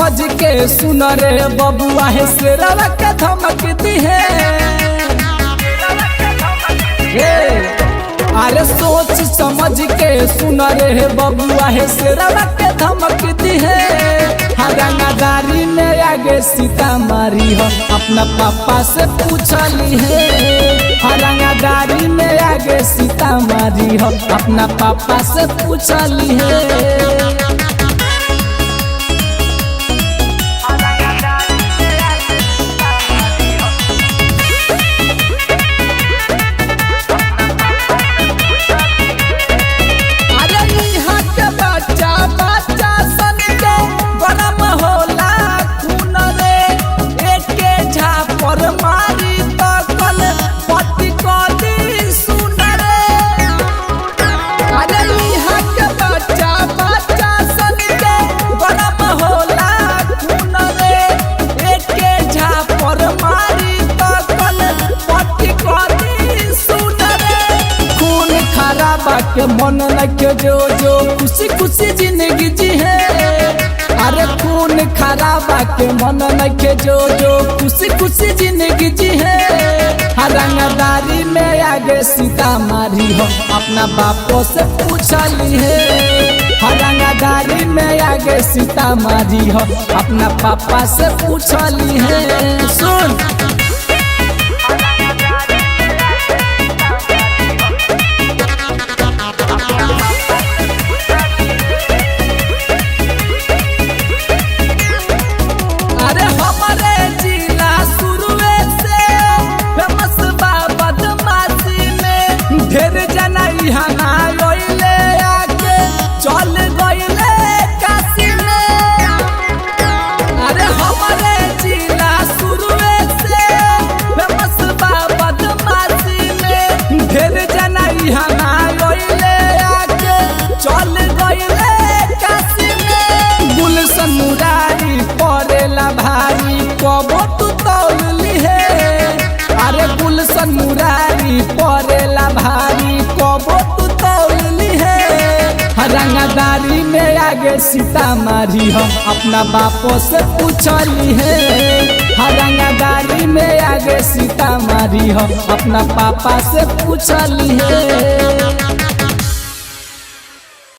समझ के सुन रे बबुआ है शेरवा के धमक दी है। अरे सोच समझ के सुन रे बबुआ है शेरवा के धमक दी है। रंगदारी में आगे सीतामढ़ी हो अपना पापा से पूछली है। रंगदारी में आगे सीतामढ़ी हो अपना पापा से पूछली है। के मन लगे जो जो खुशी खुशी जिंदगी जी है। अरे खून खराब के मन लगे जो जो खुशी खुशी जिंदगी जी है। रंगदारी में आगे सीतामढ़ी हो अपना बापों से पूछली है। रंगदारी में आगे सीतामढ़ी हो अपना पापा से पूछली है। सुन चल गईले काशी में। अरे हमारे जिला शुरुए से फेमस बा बदमाशी में। ढेर जना यहाँ गईले आके चल गईले काशी में। गुलशन मुरारी पड़ेला भारी कबो तू तौली है। अरे गुलशन मुरारी पड़ेला भारी कबो तू तौली है। रंगदारी में आगे सीतामढ़ी हो अपना बापों से पूछली है। रंगदारी में आगे सीतामढ़ी हो अपना पापा से पूछली है।